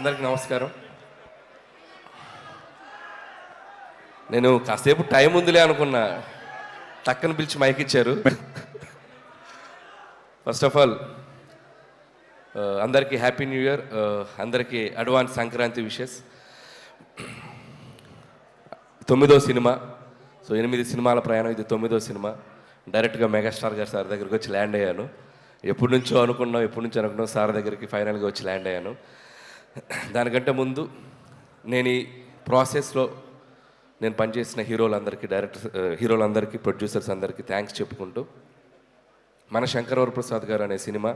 అందరికీ నమస్కారం. నేను కాసేపు టైం ఉందిలే అనుకున్నా, టక్కన పిలిచి మైక్ ఇచ్చారు. ఫస్ట్ ఆఫ్ ఆల్ అందరికీ హ్యాపీ న్యూ ఇయర్, అందరికీ అడ్వాన్స్ సంక్రాంతి విషెస్. 9వ సినిమా, సో 8 సినిమాల ప్రయాణం, ఇది 9వ సినిమా. డైరెక్ట్గా మెగాస్టార్ గారు సార్ దగ్గరికి వచ్చి ల్యాండ్ అయ్యాను. ఎప్పటి నుంచో అనుకున్నాం సార్ దగ్గరికి ఫైనల్గా వచ్చి ల్యాండ్ అయ్యాను. దానికంటే ముందు నేను ఈ ప్రాసెస్లో నేను పనిచేసిన హీరోలందరికీ ప్రొడ్యూసర్స్ అందరికీ థ్యాంక్స్ చెప్పుకుంటూ, మన శంకరవర ప్రసాద్ గారు అనే సినిమా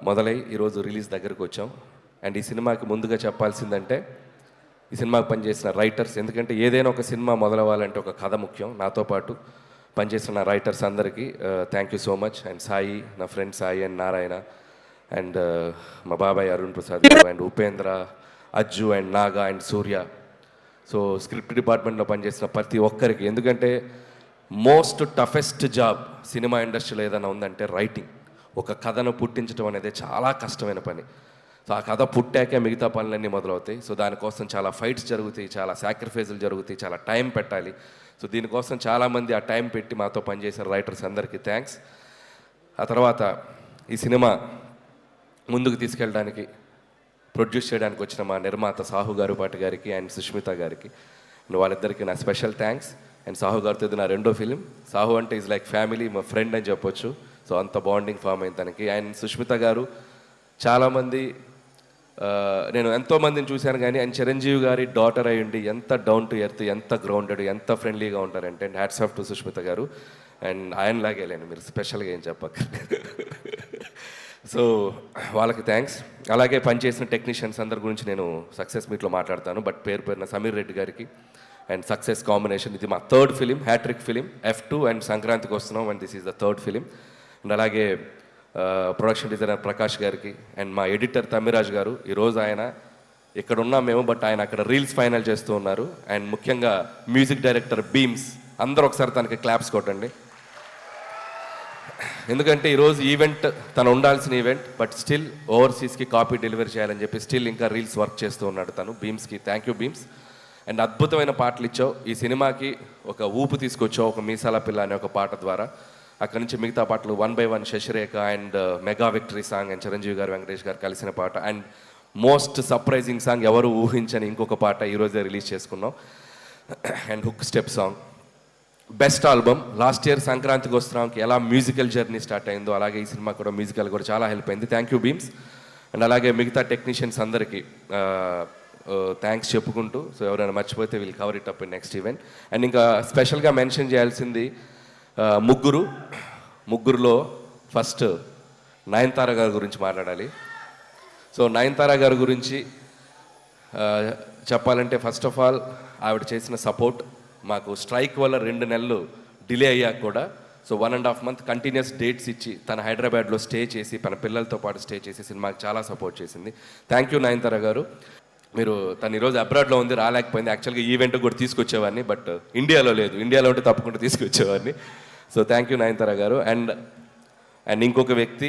మొదలై ఈరోజు రిలీజ్ దగ్గరకు వచ్చాం. అండ్ ఈ సినిమాకి ముందుగా చెప్పాల్సిందంటే ఈ సినిమాకి పనిచేసిన రైటర్స్, ఎందుకంటే ఏదైనా ఒక సినిమా మొదలవ్వాలంటే ఒక కథ ముఖ్యం. నాతో పాటు పనిచేసిన రైటర్స్ అందరికీ thank you so much. And Sai, నా friend Sai and Narayana, and మా బాబాయ్ Arun Prasad garu, and Upendra, Ajju and Naga and Surya. So script డిపార్ట్మెంట్లో పనిచేసిన ప్రతి ఒక్కరికి, ఎందుకంటే మోస్ట్ టఫెస్ట్ జాబ్ సినిమా ఇండస్ట్రీలో ఏదైనా ఉందంటే రైటింగ్. ఒక కథను పుట్టించడం అనేది చాలా కష్టమైన పని. సో ఆ కథ పుట్టాకే మిగతా పనులన్నీ మొదలవుతాయి. సో దానికోసం చాలా ఫైట్స్ జరుగుతాయి, చాలా సాక్రిఫైజులు జరుగుతాయి, చాలా టైం పెట్టాలి. సో దీనికోసం చాలామంది ఆ టైం పెట్టి మాతో పనిచేసిన రైటర్స్ అందరికీ థ్యాంక్స్. ఆ తర్వాత ఈ సినిమా ముందుకు తీసుకెళ్ళడానికి, ప్రొడ్యూస్ చేయడానికి వచ్చిన మా నిర్మాత సాహు గారుపాటి గారికి అండ్ సుష్మిత గారికి, వాళ్ళిద్దరికీ నా స్పెషల్ థ్యాంక్స్. అండ్ సాహు గారితో ఇది నా 2వ ఫిలిం. సాహు అంటే ఈజ్ లైక్ ఫ్యామిలీ, మా ఫ్రెండ్ అని చెప్పొచ్చు. సో అంత బాండింగ్ ఫామ్ అయింది తనకి. అండ్ సుష్మిత గారు, చాలామంది నేను ఎంతోమందిని చూశాను, కానీ ఆయన చిరంజీవి గారి డాటర్ అయి ఉండి ఎంత డౌన్ టు ఎర్త్, ఎంత గ్రౌండెడ్, ఎంత ఫ్రెండ్లీగా ఉంటారంటే, and hats off to Sushmita గారు. అండ్ ఆయనలాగే లేను, మీరు స్పెషల్గా ఏం చెప్పక. సో వాళ్ళకి థ్యాంక్స్. అలాగే పనిచేసిన టెక్నీషియన్స్ అందరి గురించి నేను సక్సెస్ మీట్లో మాట్లాడతాను, బట్ పేరున సమీర్ రెడ్డి గారికి అండ్ సక్సెస్ కాంబినేషన్. ఇది మా 3rd film, hat trick film. F2 and సంక్రాంతికి వస్తున్నాం, and this is the 3rd film. And అలాగే ప్రొడక్షన్ డిజైనర్ ప్రకాష్ గారికి, అండ్ మా ఎడిటర్ తమ్మిరాజ్ గారు. ఈరోజు ఆయన ఇక్కడ ఉన్నాం మేము, బట్ ఆయన అక్కడ రీల్స్ ఫైనల్ చేస్తూ ఉన్నారు. అండ్ ముఖ్యంగా మ్యూజిక్ డైరెక్టర్ బీమ్స్, అందరూ ఒకసారి తనకి క్లాప్స్ కొట్టండి. ఎందుకంటే ఈరోజు ఈవెంట్ తను ఉండాల్సిన ఈవెంట్, బట్ స్టిల్ ఓవర్సీస్కి కాపీ డెలివరీ చేయాలని చెప్పి స్టిల్ ఇంకా రీల్స్ వర్క్ చేస్తూ ఉన్నాడు తను. బీమ్స్కి థ్యాంక్ యూ బీమ్స్. అండ్ అద్భుతమైన పాటలు ఇచ్చావు, ఈ సినిమాకి ఒక ఊపు తీసుకొచ్చావు ఒక మీసాల పిల్ల అనే ఒక పాట ద్వారా. అక్కడి నుంచి మిగతా పాటలు 1 by 1 Sasirekha and mega victory song and Chiranjeevi garu Venkatesh గారు కలిసిన పాట, అండ్ మోస్ట్ సర్ప్రైజింగ్ సాంగ్ ఎవరు ఊహించని ఇంకొక పాట ఈరోజే రిలీజ్ చేసుకున్నాం, and hook step song. Best album. Last year సంక్రాంతికి వస్తున్నాంకి ఎలా మ్యూజికల్ జర్నీ స్టార్ట్ అయిందో, అలాగే ఈ సినిమా కూడా మ్యూజికల్ కూడా చాలా హెల్ప్ అయింది. Thank you Bheems. అండ్ అలాగే మిగతా టెక్నీషియన్స్ అందరికీ థ్యాంక్స్ చెప్పుకుంటూ, సో ఎవరైనా మర్చిపోతే we'll cover it up in next event. And ఇంకా స్పెషల్గా మెన్షన్ చేయాల్సింది ముగ్గురులో ఫస్ట్ నయనతార గారి గురించి మాట్లాడాలి. సో నయనతార గారి గురించి చెప్పాలంటే, ఫస్ట్ ఆఫ్ ఆల్ ఆవిడ చేసిన సపోర్ట్ మాకు. స్ట్రైక్ వల్ల 2 నెలలు డిలే అయ్యాక కూడా, సో 1.5 month కంటిన్యూస్ డేట్స్ ఇచ్చి తన హైదరాబాద్లో స్టే చేసి, తన పిల్లలతో పాటు స్టే చేసి సినిమాకి చాలా సపోర్ట్ చేసింది. థ్యాంక్ యూ నయనతార గారు. మీరు తను ఈరోజు అబ్రాడ్లో ఉంది, రాలేకపోయింది. యాక్చువల్గా ఈవెంట్ కూడా తీసుకొచ్చేవాడిని, బట్ ఇండియాలో లేదు. ఇండియాలో ఉంటే తప్పకుండా తీసుకొచ్చేవాడిని. సో థ్యాంక్ యూ నయనతార గారు. అండ్ ఇంకొక వ్యక్తి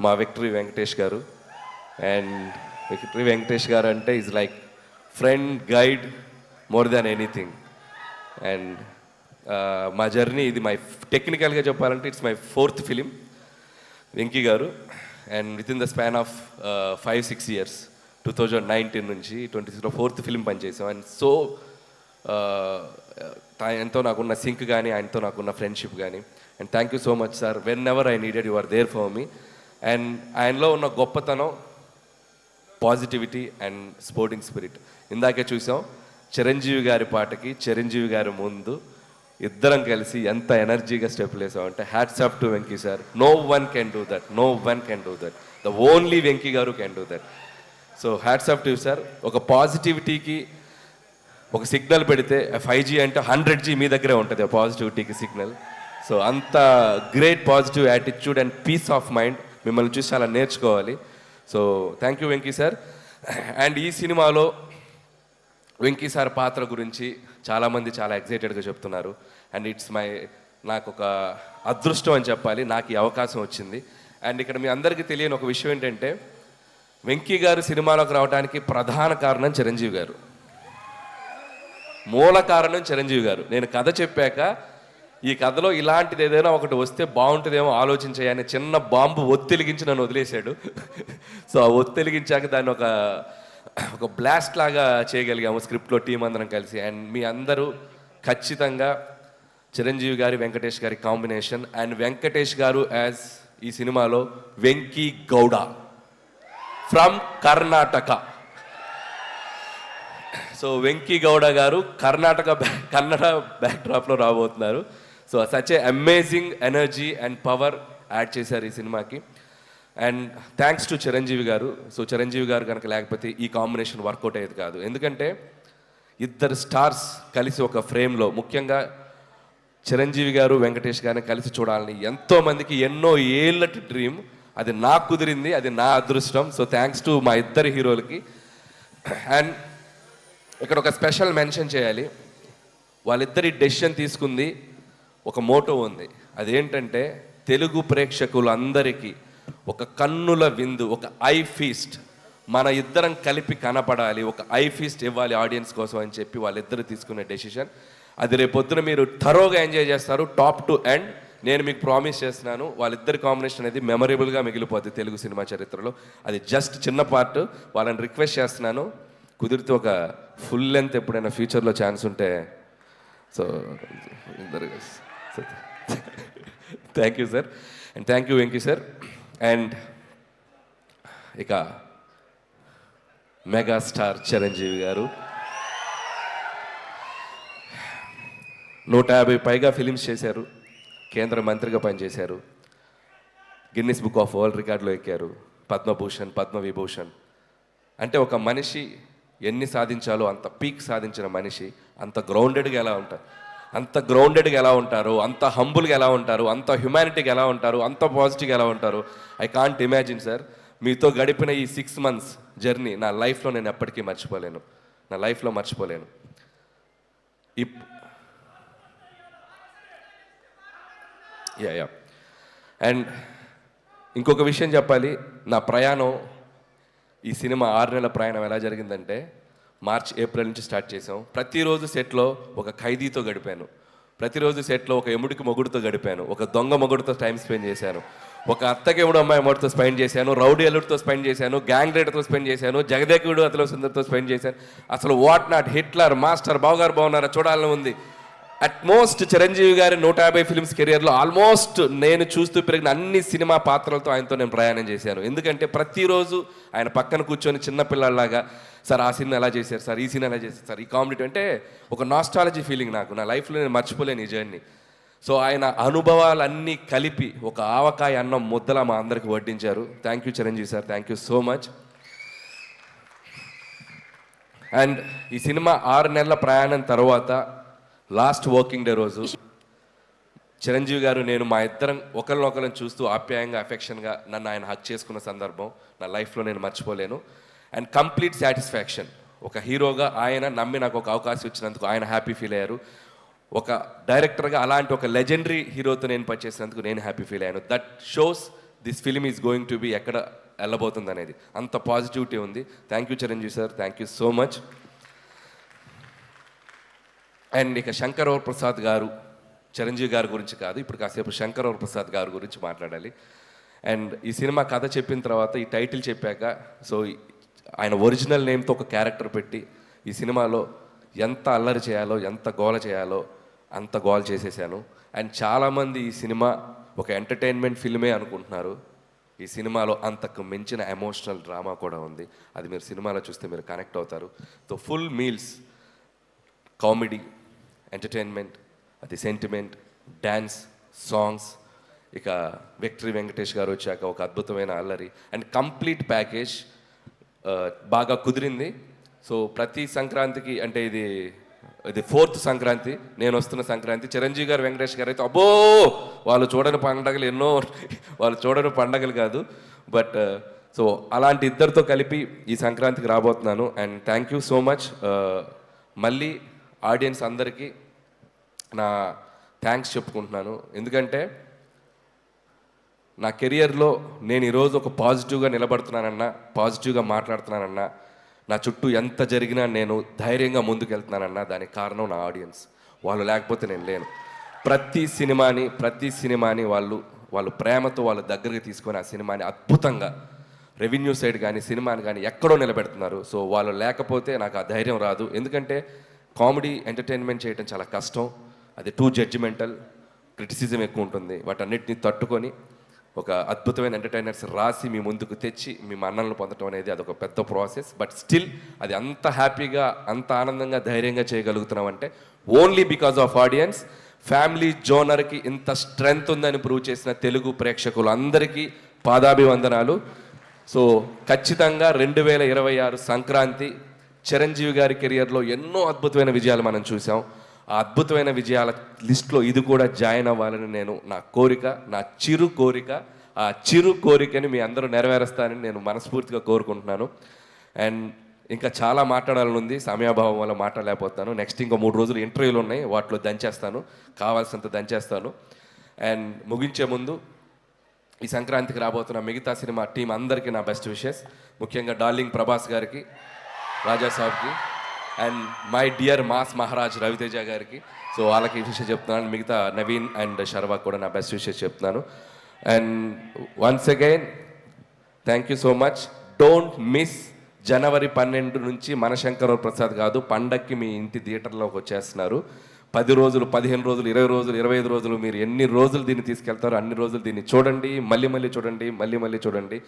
మా విక్టరీ వెంకటేష్ గారు. అండ్ విక్టరీ వెంకటేష్ గారు అంటే is like friend, guide, more than anything. And మా జర్నీ ఇది టెక్నికల్గా చెప్పాలంటే it's my 4th film Venky garu. And with in the span of 5-6 years, 2019 నుంచి 2026లో 4th ఫిలిం పనిచేసాం. అండ్ సో ఆయనతో నాకున్న సింక్ కానీ, ఆయనతో నాకున్న ఫ్రెండ్షిప్ కానీ. And thank you so much sir. Whenever I needed you are there for me. And ఆయనలో ఉన్న గొప్పతనం, పాజిటివిటీ అండ్ స్పోర్టింగ్ స్పిరిట్. ఇందాకే చూసాం చిరంజీవి గారి పాటకి చిరంజీవి గారి ముందు ఇద్దరం కలిసి ఎంత ఎనర్జీగా స్టెప్లు వేసామంటే, hats off to Venky sir. No one can do that, no one can do that, the only Venky garu can do that. So hats off to sir. ఒక పాజిటివిటీకి ఒక సిగ్నల్ పెడితే 5G అంటే 100G మీ దగ్గరే ఉంటుంది, పాజిటివిటీకి సిగ్నల్. సో అంత great positive attitude and peace of mind మిమ్మల్ని చూసి చాలా నేర్చుకోవాలి. So thank you Venky sir. And ఈ సినిమాలో వెంకీ సార్ పాత్ర గురించి చాలామంది చాలా ఎక్సైటెడ్గా చెప్తున్నారు. అండ్ నాకు ఒక అదృష్టం అని చెప్పాలి, నాకు ఈ అవకాశం వచ్చింది. అండ్ ఇక్కడ మీ అందరికీ తెలియని ఒక విషయం ఏంటంటే, వెంకీ గారు సినిమాలోకి రావడానికి ప్రధాన కారణం చిరంజీవి గారు, మూల కారణం చిరంజీవి గారు. నేను కథ చెప్పాక ఈ కథలో ఇలాంటిది ఏదైనా ఒకటి వస్తే బాగుంటుందేమో ఆలోచించాయని చిన్న బాంబు ఒత్తిలిగించి నన్ను వదిలేశాడు. సో ఆ ఒత్తిలిగించాక దాన్ని ఒక బ్లాస్ట్ లాగా చేయగలిగాము స్క్రిప్ట్లో టీం అందరం కలిసి. అండ్ మీ అందరూ ఖచ్చితంగా చిరంజీవి గారి వెంకటేష్ గారి కాంబినేషన్, అండ్ వెంకటేష్ గారు యాజ్ ఈ సినిమాలో వెంకీ గౌడ ఫ్రమ్ కర్ణాటక. సో వెంకీ గౌడ గారు కన్నడ బ్యాక్డ్రాప్లో రాబోతున్నారు. So such a amazing energy and power add చేశారు ఈ సినిమాకి. అండ్ థ్యాంక్స్ టు చిరంజీవి గారు. సో చిరంజీవి గారు కనుక లేకపోతే ఈ కాంబినేషన్ వర్కౌట్ అయ్యేది కాదు. ఎందుకంటే ఇద్దరు స్టార్స్ కలిసి ఒక ఫ్రేమ్లో, ముఖ్యంగా చిరంజీవి గారు వెంకటేష్ గారిని కలిసి చూడాలని ఎంతోమందికి ఎన్నో ఏళ్ళటి డ్రీమ్. అది నాకు కుదిరింది, అది నా అదృష్టం. సో థ్యాంక్స్ టు మా ఇద్దరు హీరోలకి. అండ్ ఇక్కడ ఒక స్పెషల్ మెన్షన్ చేయాలి. వాళ్ళిద్దరి డెసిషన్ తీసుకుంది ఒక మోటో ఉంది. అదేంటంటే తెలుగు ప్రేక్షకులందరికీ ఒక కన్నుల విందు, ఒక ఐ ఫీస్ట్, మన ఇద్దరం కలిపి కనపడాలి, ఒక ఐ ఫీస్ట్ ఇవ్వాలి ఆడియన్స్ కోసం అని చెప్పి వాళ్ళిద్దరు తీసుకునే డెసిషన్. అది రేపొద్దున మీరు థరోగా ఎంజాయ్ చేస్తారు, టాప్ టు ఎండ్. నేను మీకు ప్రామిస్ చేస్తున్నాను, వాళ్ళిద్దరి కాంబినేషన్ అనేది మెమరబుల్గా మిగిలిపోద్ది తెలుగు సినిమా చరిత్రలో. అది జస్ట్ చిన్న పార్ట్. వాళ్ళని రిక్వెస్ట్ చేస్తున్నాను, కుదిరితే ఒక ఫుల్ లెంత్ ఎప్పుడైనా ఫ్యూచర్లో ఛాన్స్ ఉంటే. So thank you sir, and thank you Venky sir. And ఇక మెగాస్టార్ చిరంజీవి గారు 150 పైగా ఫిలిమ్స్ చేశారు, కేంద్ర మంత్రిగా పనిచేశారు, గిన్నిస్ బుక్ ఆఫ్ వరల్డ్ రికార్డులో ఎక్కారు, పద్మభూషణ్, పద్మవిభూషణ్. అంటే ఒక మనిషి ఎన్ని సాధించాలో అంత పీక్ సాధించిన మనిషి అంత గ్రౌండెడ్గా ఎలా ఉంటారు, అంత హంబుల్గా ఎలా ఉంటారు, అంత హ్యుమానిటీగా ఎలా ఉంటారు, అంత పాజిటివ్గా ఎలా ఉంటారు. I can't imagine sir. మీతో గడిపిన ఈ 6 months జర్నీ నా లైఫ్లో నేను ఎప్పటికీ మర్చిపోలేను, నా లైఫ్లో మర్చిపోలేను. యా అండ్ ఇంకొక విషయం చెప్పాలి. నా ప్రయాణం, ఈ సినిమా 6 నెలల ప్రయాణం ఎలా జరిగిందంటే, మార్చ్ ఏప్రిల్ నుంచి స్టార్ట్ చేసాం. ప్రతిరోజు సెట్లో ఒక ఖైదీతో గడిపాను, ప్రతిరోజు సెట్లో ఒక ఎముడికి మొగుడుతో గడిపాను, ఒక దొంగ మొగుడుతో టైం స్పెండ్ చేశాను, ఒక అత్తకెముడు అమ్మాయి మొగుడుతో స్పెండ్ చేశాను, రౌడీ అల్లుడితో స్పెండ్ చేశాను, గ్యాంగ్ లీడర్తో స్పెండ్ చేశాను, జగదేకుడు అతల సుందర్తో స్పెండ్ చేశాను. అసలు వాట్ నాట్, హిట్లర్, మాస్టర్, బావగారు బాగున్నారా చూడాలని ఉంది. అట్మోస్ట్ చిరంజీవి గారి 150 ఫిల్మ్స్ కెరియర్లో ఆల్మోస్ట్ నేను చూస్తూ పెరిగిన అన్ని సినిమా పాత్రలతో ఆయనతో నేను ప్రయాణం చేశాను. ఎందుకంటే ప్రతిరోజు ఆయన పక్కన కూర్చొని చిన్నపిల్లలాగా, సార్ ఆ సినిమా ఎలా చేశారు సార్, ఈ సినిమా ఎలా చేశారు సార్, ఈ కామెడీ అంటే ఒక నాస్టాలజీ ఫీలింగ్ నాకు, నా లైఫ్లో నేను మర్చిపోలేను ఈ జర్నీ. సో ఆయన అనుభవాలన్నీ కలిపి ఒక ఆవకాయ అన్నం ముద్దలా మా అందరికి వడ్డించారు. Thank you Chiranjeevi sir, thank you so much. And ఈ సినిమా 6 నెలల ప్రయాణం తర్వాత లాస్ట్ వర్కింగ్ డే రోజు చిరంజీవి గారు నేను మా ఇద్దరం ఒకరినొకరిని చూస్తూ ఆప్యాయంగా, అఫెక్షన్గా నన్ను ఆయన హక్ చేసుకున్న సందర్భం నా లైఫ్లో నేను మర్చిపోలేను. And complete satisfaction. ఒక హీరోగా ఆయన నమ్మి నాకు ఒక అవకాశం ఇచ్చినందుకు ఆయన హ్యాపీ ఫీల్ అయ్యారు. ఒక డైరెక్టర్గా అలాంటి ఒక లెజెండరీ హీరోతో నేను పనిచేసినందుకు నేను హ్యాపీ ఫీల్ అయ్యాను. That shows this film is going to be ఎక్కడ వెళ్ళబోతుంది అనేది. అంత పాజిటివిటీ ఉంది. Thank you Chiranjeevi sir, thank you so much. And ఇక శంకర్ ప్రసాద్ గారు, చిరంజీవి గారి గురించి కాదు, ఇప్పుడు కాసేపు శంకర్ ప్రసాద్ గారి గురించి మాట్లాడాలి. అండ్ ఈ సినిమా కథ చెప్పిన తర్వాత, ఈ టైటిల్ చెప్పాక, సో ఆయన ఒరిజినల్ నేమ్తో ఒక క్యారెక్టర్ పెట్టి ఈ సినిమాలో ఎంత అల్లరి చేయాలో, ఎంత గోల చేయాలో అంత గోల చేసేసాను. అండ్ చాలామంది ఈ సినిమా ఒక ఎంటర్టైన్మెంట్ ఫిల్మే అనుకుంటున్నారు. ఈ సినిమాలో అంతకు మించిన ఎమోషనల్ డ్రామా కూడా ఉంది. అది మీరు సినిమాలో చూస్తే మీరు కనెక్ట్ అవుతారు. So full meals, comedy, entertainment, అది సెంటిమెంట్, డ్యాన్స్, సాంగ్స్, ఇక విక్టరీ వెంకటేష్ గారు వచ్చాక ఒక అద్భుతమైన అల్లరి అండ్ కంప్లీట్ ప్యాకేజ్ బాగా కుదిరింది. సో ప్రతి సంక్రాంతికి, అంటే ఇది 4th సంక్రాంతి, నేను వస్తున్న సంక్రాంతి, చిరంజీవి గారు, వెంకటేష్ గారు అయితే అబ్బో వాళ్ళు చూడని పండగలు ఎన్నో, వాళ్ళు చూడని పండగలు కాదు. బట్ సో అలాంటి ఇద్దరితో కలిపి ఈ సంక్రాంతికి రాబోతున్నాను. And thank you so much. మళ్ళీ ఆడియన్స్ అందరికీ నా థ్యాంక్స్ చెప్పుకుంటున్నాను. ఎందుకంటే నా కెరియర్లో నేను ఈరోజు ఒక పాజిటివ్గా నిలబడుతున్నానన్నా, పాజిటివ్గా మాట్లాడుతున్నానన్నా, నా చుట్టూ ఎంత జరిగినా నేను ధైర్యంగా ముందుకెళ్తున్నానన్నా దానికి కారణం నా ఆడియన్స్. వాళ్ళు లేకపోతే నేను లేను. ప్రతి సినిమాని వాళ్ళు ప్రేమతో వాళ్ళ దగ్గరికి తీసుకొని ఆ సినిమాని అద్భుతంగా రెవెన్యూ సైడ్ కానీ సినిమాని కానీ ఎక్కడో నిలబెడుతున్నారు. సో వాళ్ళు లేకపోతే నాకు ఆ ధైర్యం రాదు. ఎందుకంటే కామెడీ ఎంటర్టైన్మెంట్ చేయడం చాలా కష్టం. అది టూ జడ్జిమెంటల్, క్రిటిసిజం ఎక్కువ ఉంటుంది. వాటన్నిటిని తట్టుకొని ఒక అద్భుతమైన ఎంటర్టైనర్స్ రాసి మీ ముందుకు తెచ్చి మీ మన్ననలు పొందడం అనేది అదొక పెద్ద ప్రాసెస్. బట్ స్టిల్ అది అంత హ్యాపీగా, అంత ఆనందంగా, ధైర్యంగా చేయగలుగుతున్నామంటే only because of audience. Family జోనర్కి ఇంత స్ట్రెంగ్త్ ఉందని ప్రూవ్ చేసిన తెలుగు ప్రేక్షకులు అందరికీ పాదాభివందనాలు. సో ఖచ్చితంగా 2026 సంక్రాంతి చిరంజీవి గారి కెరియర్లో ఎన్నో అద్భుతమైన విజయాలు మనం చూసాం. ఆ అద్భుతమైన విజయాల లిస్ట్లో ఇది కూడా జాయిన్ అవ్వాలని నేను నా కోరిక, నా చిరు కోరిక. ఆ చిరు కోరికని మీ అందరూ నెరవేరుస్తానని నేను మనస్ఫూర్తిగా కోరుకుంటున్నాను. అండ్ ఇంకా చాలా మాట్లాడాలని ఉంది, సమయాభావం వల్ల మాట్లాడలేకపోతాను. నెక్స్ట్ ఇంకో 3 రోజులు ఇంటర్వ్యూలు ఉన్నాయి, వాటిలో దంచేస్తాను, కావాల్సినంత దంచేస్తాను. అండ్ ముగించే ముందు ఈ సంక్రాంతికి రాబోతున్న మిగతా సినిమా టీం అందరికీ నా బెస్ట్ విషెస్. ముఖ్యంగా డార్లింగ్ ప్రభాస్ గారికి, రాజా సాబ్కి, and my dear mass Maharaj Raviteja గారికి. సో వాళ్ళకి విషయం చెప్తున్నాను. మిగతా నవీన్ అండ్ శర్వా కూడా నా బెస్ట్ విషెస్ చెప్తున్నాను. And once again thank you so much. Don't miss జనవరి 12 నుంచి మనశంకర ప్రసాద్ కాదు, పండక్కి మీ ఇంటి థియేటర్లోకి వచ్చేస్తున్నారు. 10 రోజులు, 15 రోజులు, 20 రోజులు, 25 రోజులు, మీరు ఎన్ని రోజులు దీన్ని తీసుకెళ్తారో అన్ని రోజులు దీన్ని చూడండి, మళ్ళీ చూడండి, మళ్ళీ చూడండి,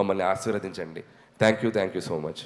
మమ్మల్ని ఆశీర్వదించండి. Thank you so much.